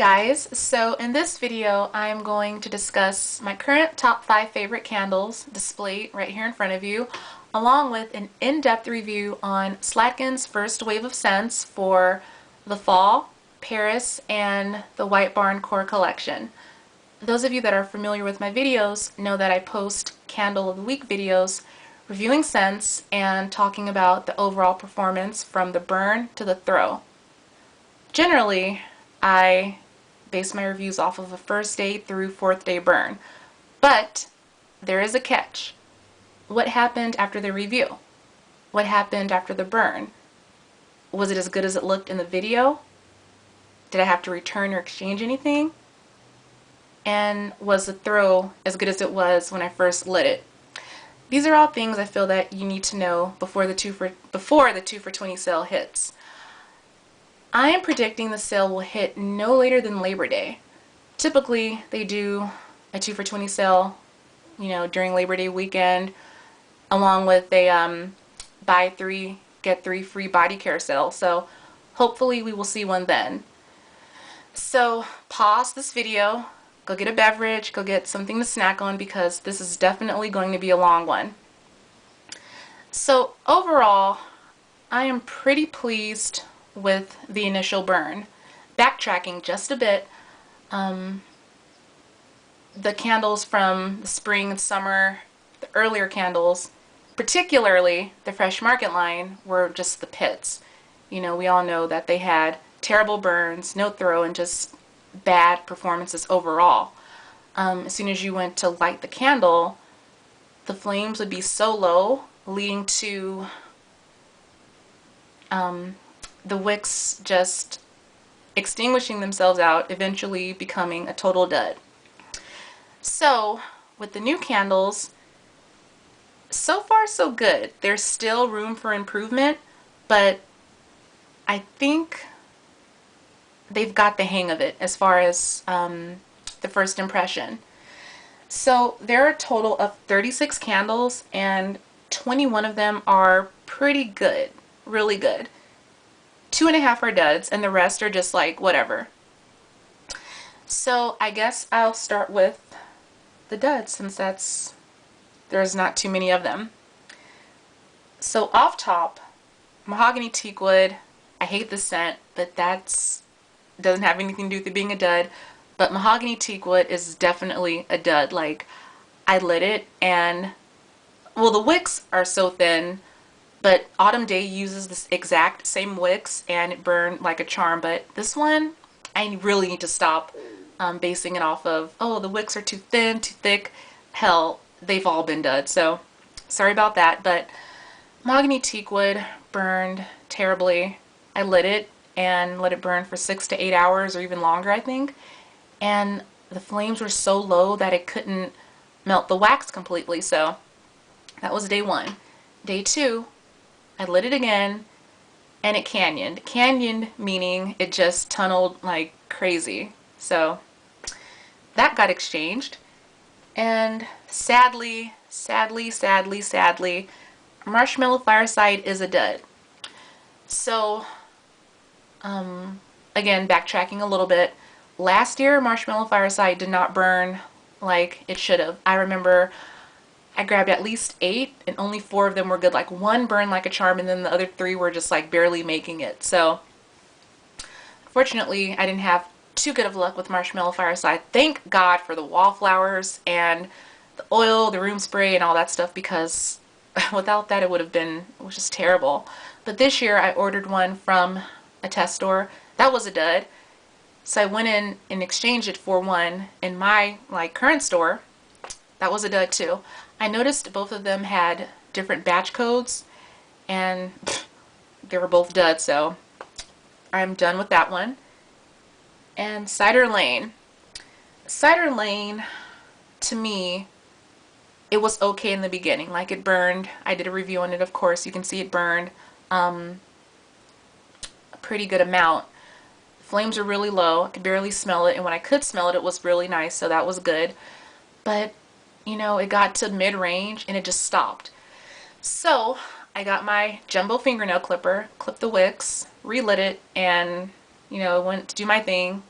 guys, so in this video I'm going to discuss my current top 5 favorite candles displayed right here in front of you, along with an in-depth review on Slatkin's first wave of scents for the fall, Paris, and the White Barn Core collection. Those of you that are familiar with my videos know that I post Candle of the Week videos reviewing scents and talking about the overall performance from the burn to the throw. Generally, I base my reviews off of a first day through fourth day burn, but there is a catch. What happened after the review? What happened after the burn? Was it as good as it looked in the video? Did I have to return or exchange anything? And was the throw as good as it was when I first lit it? These are all things I feel that you need to know before the 2 for 20 sale hits. I am predicting the sale will hit no later than Labor Day. Typically, they do a 2 for 20 sale, during Labor Day weekend, along with a buy 3, get 3 free body care sale. So hopefully we will see one then. So pause this video, go get a beverage, go get something to snack on, because this is definitely going to be a long one. So overall, I am pretty pleased with the initial burn. Backtracking just a bit, the candles from the spring and summer, the earlier candles, particularly the Fresh Market line, were just the pits. We all know that they had terrible burns, no throw, and just bad performances overall. As soon as you went to light the candle, the flames would be so low, leading to the wicks just extinguishing themselves out, eventually becoming a total dud. So with the new candles, so far so good. There's still room for improvement, but I think they've got the hang of it as far as the first impression. So there are a total of 36 candles, and 21 of them are pretty good, really good. 2.5 are duds, and the rest are just like whatever. So I guess I'll start with the duds, since there's not too many of them. So off top, mahogany teakwood. I hate the scent, but doesn't have anything to do with it being a dud. But mahogany teakwood is definitely a dud. Like, I lit it, and well, the wicks are so thin, but Autumn Day uses this exact same wicks and it burned like a charm. But this one, I really need to stop basing it off of, oh, the wicks are too thin, too thick. Hell, they've all been dud. So sorry about that. But mahogany teakwood burned terribly. I lit it and let it burn for 6 to 8 hours or even longer, I think. And the flames were so low that it couldn't melt the wax completely. So that was day 1. Day 2, I lit it again, and it canyoned. Canyoned meaning it just tunneled like crazy. So that got exchanged. And sadly, Marshmallow Fireside is a dud. So, again, backtracking a little bit. Last year, Marshmallow Fireside did not burn like it should have. I remember I grabbed at least 8, and only 4 of them were good. Like, 1 burned like a charm, and then the other 3 were just like barely making it. So fortunately, I didn't have too good of luck with Marshmallow Fireside. Thank God for the wallflowers and the oil, the room spray, and all that stuff, because without that it was just terrible. But this year I ordered one from a test store. That was a dud. So I went in and exchanged it for one in my current store. That was a dud too. I noticed both of them had different batch codes, and they were both dud, so I'm done with that one. And Cider Lane. Cider Lane, to me, it was okay in the beginning. Like, it burned. I did a review on it, of course. You can see it burned a pretty good amount. The flames were really low. I could barely smell it, and when I could smell it, it was really nice, so that was good. But it got to mid-range and it just stopped. So I got my jumbo fingernail clipper, clipped the wicks, relit it, and went to do my thing,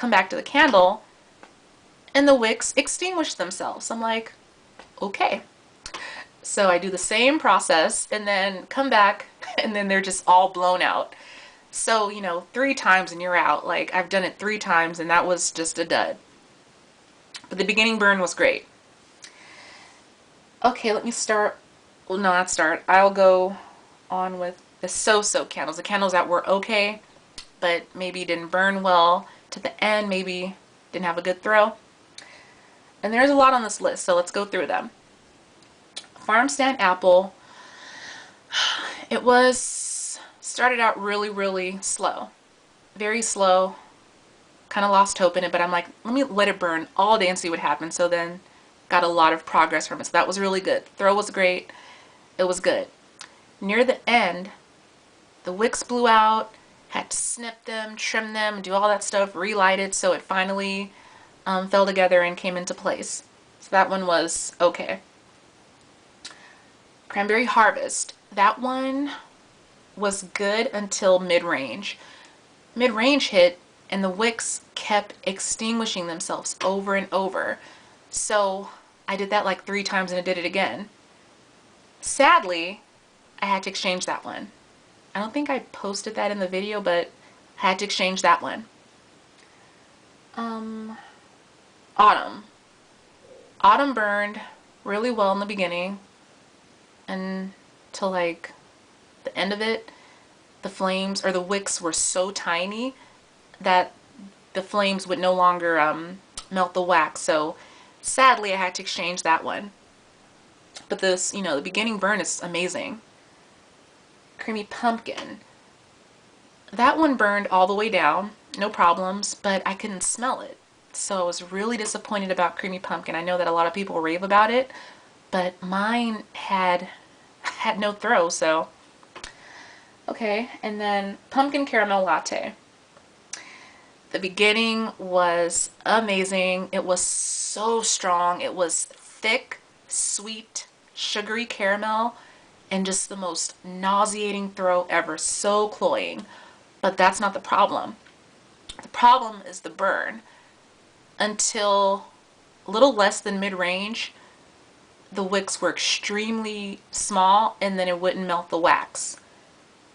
come back to the candle and the wicks extinguish themselves. I'm like, okay. So I do the same process and then come back and then they're just all blown out. So, you know, 3 times and you're out. Like, I've done it 3 times and that was just a dud. But the beginning burn was great. Okay, let me start. Well, no, not start. I'll go on with the so-so candles. The candles that were okay, but maybe didn't burn well to the end. Maybe didn't have a good throw. And there's a lot on this list, so let's go through them. Farm Stand Apple. It started out really slow. Very slow. Kind of lost hope in it, but I'm like, let me let it burn all day and see what happens. So then got a lot of progress from it. So that was really good. Throw was great. It was good. Near the end, the wicks blew out. Had to snip them, trim them, do all that stuff, relight it so it finally fell together and came into place. So that one was okay. Cranberry Harvest. That one was good until mid-range. Mid-range hit and the wicks kept extinguishing themselves over and over. So I did that like 3 times and I did it again. Sadly, I had to exchange that one. I don't think I posted that in the video, but I had to exchange that one. Autumn. Autumn burned really well in the beginning until like the end of it. The flames or the wicks were so tiny that the flames would no longer melt the wax. So sadly, I had to exchange that one. But this, you know, the beginning burn is amazing. Creamy Pumpkin. That one burned all the way down, no problems, but I couldn't smell it. So I was really disappointed about Creamy Pumpkin. I know that a lot of people rave about it, but mine had no throw, so. Okay, and then Pumpkin Caramel Latte. The beginning was amazing. It was so strong. It was thick, sweet, sugary caramel, and just the most nauseating throw ever. So cloying. But that's not the problem. The problem is the burn. Until a little less than mid-range, the wicks were extremely small and then it wouldn't melt the wax.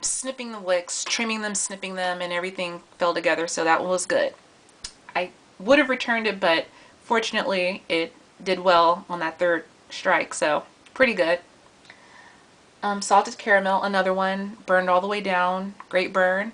Snipping the wicks, trimming them, snipping them, and everything fell together, so that was good. I would have returned it, but fortunately it did well on that 3rd strike, so pretty good. Salted Caramel, another one, burned all the way down, great burn,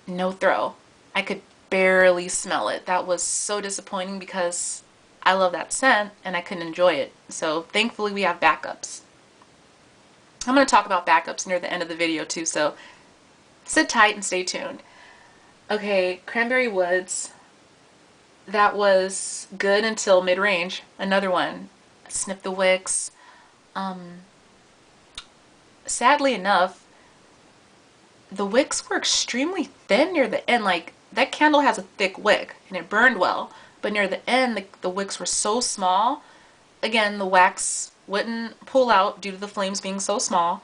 no throw. I could barely smell it. That was so disappointing because I love that scent and I couldn't enjoy it. So thankfully we have backups. I'm going to talk about backups near the end of the video too, so sit tight and stay tuned. Okay, Cranberry Woods. That was good until mid-range. Another one. Snip the wicks. Sadly enough, the wicks were extremely thin near the end. Like, that candle has a thick wick and it burned well, but near the end the wicks were so small. Again, the wax wouldn't pull out due to the flames being so small.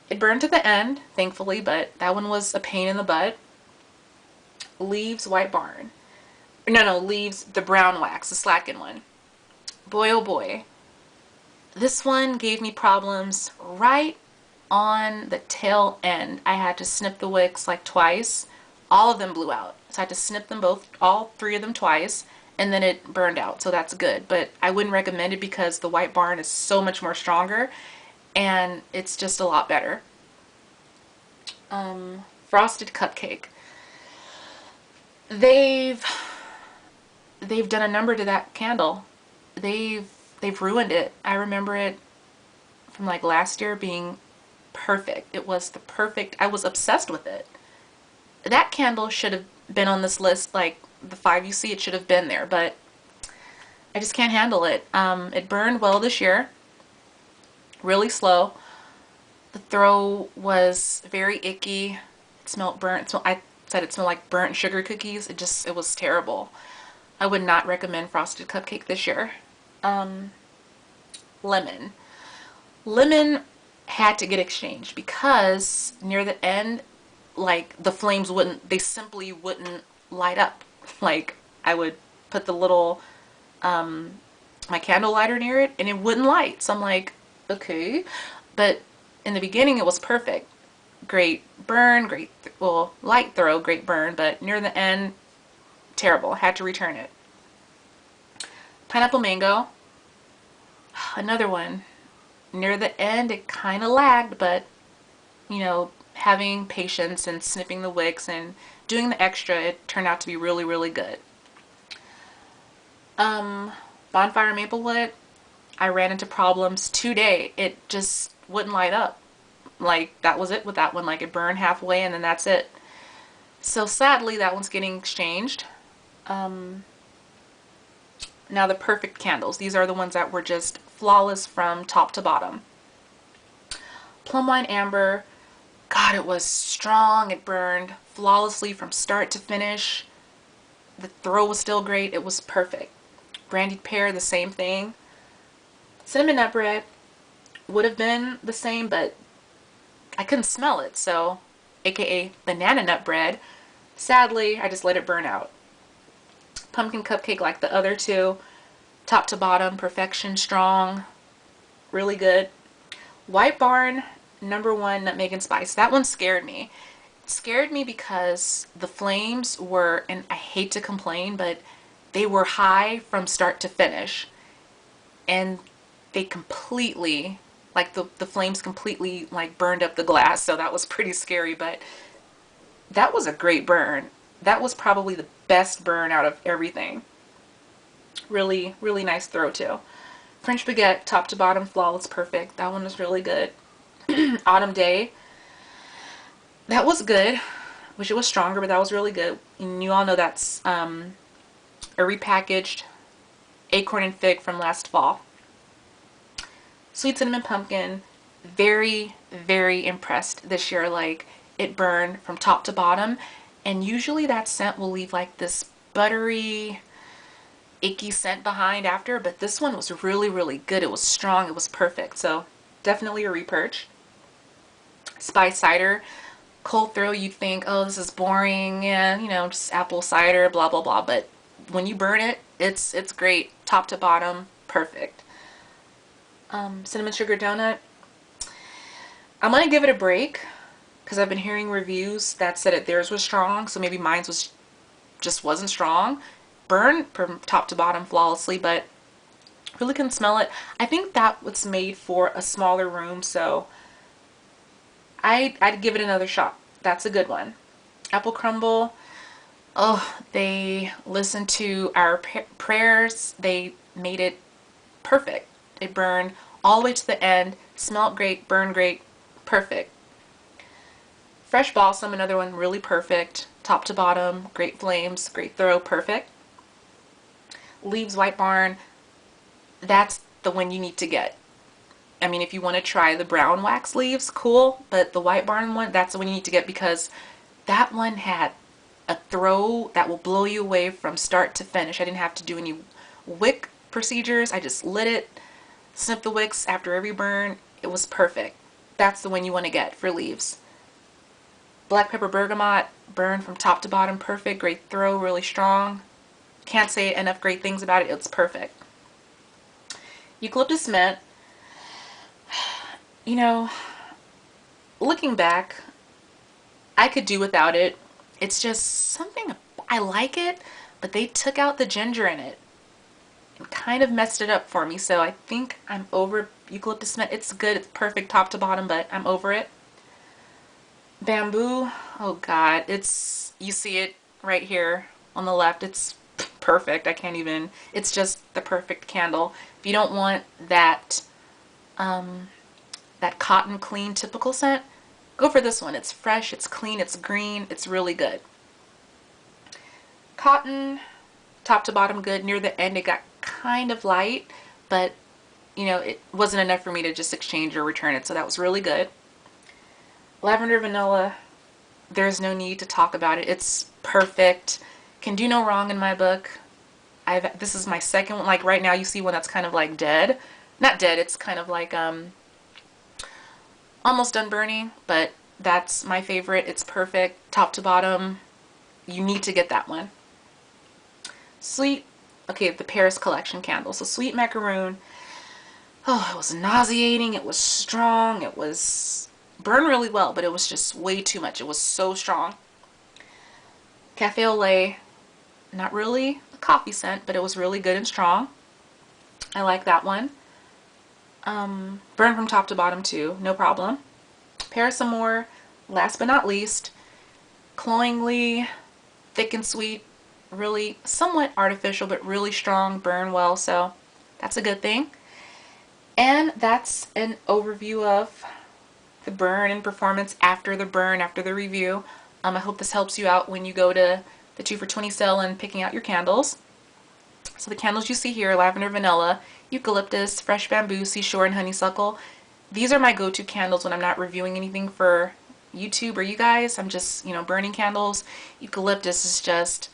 It burned to the end, thankfully, but that one was a pain in the butt. Leaves White Barn. No, Leaves the brown wax, the Slatkin one. Boy, oh boy. This one gave me problems right on the tail end. I had to snip the wicks like twice. All of them blew out. So I had to snip them both, all 3 of them twice. And then it burned out, so that's good. But I wouldn't recommend it because the White Barn is so much more stronger and it's just a lot better. Frosted Cupcake. They've done a number to that candle. They've ruined it. I remember it from like last year being perfect. It was the perfect, I was obsessed with it. That candle should have been on this list, like the 5 you see, it should have been there, but I just can't handle it. It burned well this year, really slow. The throw was very icky. It smelled burnt. I said it smelled like burnt sugar cookies. It was terrible. I would not recommend Frosted Cupcake this year. Lemon. Lemon had to get exchanged because near the end, like, the flames they simply wouldn't light up. Like, I would put the little, my candle lighter near it and it wouldn't light. So I'm like, okay. But in the beginning it was perfect. Great burn, great, well, light throw, great burn, but near the end, terrible. Had to return it. Pineapple mango, another one. Near the end it kind of lagged, but you know, having patience and snipping the wicks and doing the extra, it turned out to be really, really good. Bonfire Maplewood, I ran into problems today. It just wouldn't light up. Like, that was it with that one. Like, it burned halfway and then that's it. So sadly, that one's getting exchanged. Now the perfect candles. These are the ones that were just flawless from top to bottom. Plum Wine Amber, God, it was strong. It burned flawlessly from start to finish. The throw was still great. It was perfect. Brandied Pear, the same thing. Cinnamon Nut Bread would have been the same, but I couldn't smell it, so aka Banana Nut Bread. Sadly, I just let it burn out. Pumpkin Cupcake, like the other two, top to bottom, perfection, strong, really good. White Barn, #1, Nutmeg and Spice. That one scared me. It scared me because the flames were, and I hate to complain, but they were high from start to finish. And they completely, like the flames completely like burned up the glass, so that was pretty scary, but that was a great burn. That was probably the best burn out of everything. Really, really nice throw too. French Baguette, top to bottom, flawless, perfect. That one was really good. Autumn Day, that was good. Wish it was stronger, but that was really good. And you all know that's a repackaged Acorn and Fig from last fall. Sweet Cinnamon Pumpkin, very, very impressed this year. Like, it burned from top to bottom, and usually that scent will leave like this buttery, icky scent behind after, but this one was really, really good. It was strong. It was perfect. So definitely a repurchase. Spice Cider, cold throw, you'd think, oh, this is boring, yeah, you know, just apple cider, blah, blah, blah, but when you burn it, it's great. Top to bottom, perfect. Cinnamon Sugar Donut, I'm gonna give it a break because I've been hearing reviews that said that theirs was strong, so maybe mine just wasn't strong. Burned from top to bottom flawlessly, but really couldn't smell it. I think that was made for a smaller room, so I'd give it another shot. That's a good one. Apple Crumble, oh, they listened to our prayers. They made it perfect. It burned all the way to the end, smelled great, burned great, perfect. Fresh Balsam, another one, really perfect. Top to bottom, great flames, great throw, perfect. Leaves White Barn, that's the one you need to get. I mean, if you want to try the brown wax leaves, cool, but the White Barn one, that's the one you need to get because that one had a throw that will blow you away from start to finish. I didn't have to do any wick procedures. I just lit it, snipped the wicks after every burn. It was perfect. That's the one you want to get for leaves. Black Pepper Bergamot, burn from top to bottom, perfect, great throw, really strong. Can't say enough great things about it. It's perfect. Eucalyptus Mint, you know, looking back, I could do without it. It's just something, I like it, but they took out the ginger in it and kind of messed it up for me. So I think I'm over Eucalyptus Mint. It's good, it's perfect top to bottom, but I'm over it. Bamboo, oh God, it's, you see it right here on the left. It's perfect. I can't even, it's just the perfect candle. If you don't want that, that cotton clean typical scent, go for this one. It's fresh, it's clean, it's green, it's really good. Cotton, top to bottom good. Near the end it got kind of light, but you know, it wasn't enough for me to just exchange or return it, so that was really good. Lavender Vanilla, there's no need to talk about it. It's perfect. Can do no wrong in my book. This is my second one. Like right now you see one that's kind of like dead. Not dead, it's kind of like almost done burning, but that's my favorite. It's perfect, top to bottom. you need to get that one. Sweet, okay, the Paris Collection candle. So Sweet Macaroon. Oh, it was nauseating. It was strong. It was burned really well, but it was just way too much. It was so strong. Cafe au lait, not really a coffee scent, but it was really good and strong. I like that one. Burned from top to bottom too, no problem. Paris Amour, last but not least, cloyingly thick and sweet, really somewhat artificial, but really strong, burn well, so that's a good thing. And that's an overview of the burn and performance after the burn, after the review. I hope this helps you out when you go to the 2 for $20 sale and picking out your candles. So the candles you see here, lavender, vanilla, eucalyptus, fresh bamboo, seashore, and honeysuckle. These are my go-to candles when I'm not reviewing anything for YouTube or you guys. I'm just, you know, burning candles. Eucalyptus is just,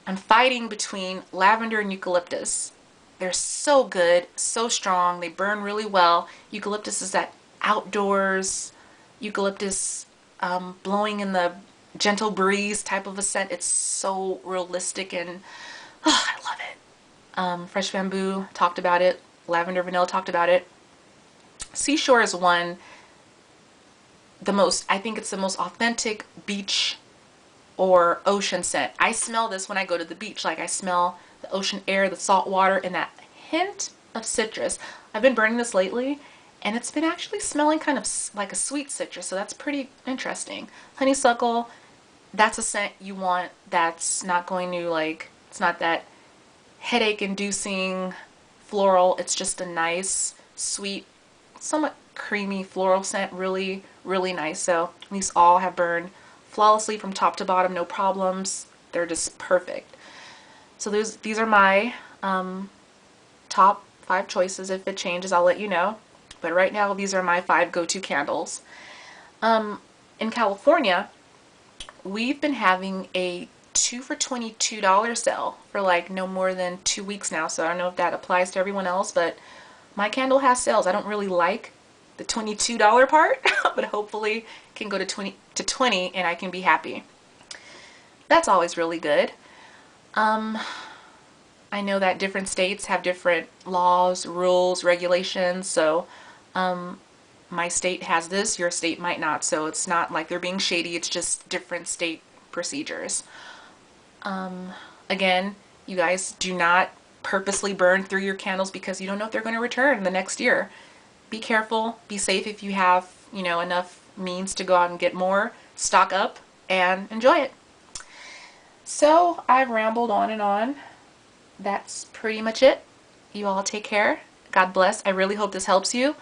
I'm fighting between lavender and eucalyptus. They're so good, so strong. They burn really well. Eucalyptus is that outdoors, eucalyptus blowing in the gentle breeze type of a scent. It's so realistic and I love it. Fresh bamboo, talked about it. Lavender, vanilla, talked about it. Seashore is one, I think it's the most authentic beach or ocean scent. I smell this when I go to the beach. Like I smell the ocean air, the salt water, and that hint of citrus. I've been burning this lately, and it's been actually smelling kind of like a sweet citrus, so that's pretty interesting. Honeysuckle, that's a scent you want that's not going to like, it's not that headache-inducing floral. It's just a nice, sweet, somewhat creamy floral scent. Really, really nice. So these all have burned flawlessly from top to bottom, no problems. They're just perfect. So these are my top 5 choices. If it changes, I'll let you know. But right now, these are my 5 go-to candles. In California, we've been having a 2 for $22 sale for like no more than 2 weeks now. So I don't know if that applies to everyone else, but my candle has sales. I don't really like the $22 part, but hopefully can go to 20 and I can be happy. That's always really good. I know that different states have different laws, rules, regulations, so my state has this, your state might not, so it's not like they're being shady, it's just different state procedures. Again, you guys do not purposely burn through your candles because you don't know if they're going to return the next year. Be careful, be safe if you have, you know, enough means to go out and get more, stock up, and enjoy it. So I've rambled on and on. That's pretty much it. You all take care. God bless. I really hope this helps you.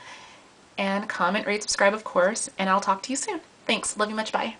And comment, rate, subscribe, of course, and I'll talk to you soon. Thanks. Love you much. Bye.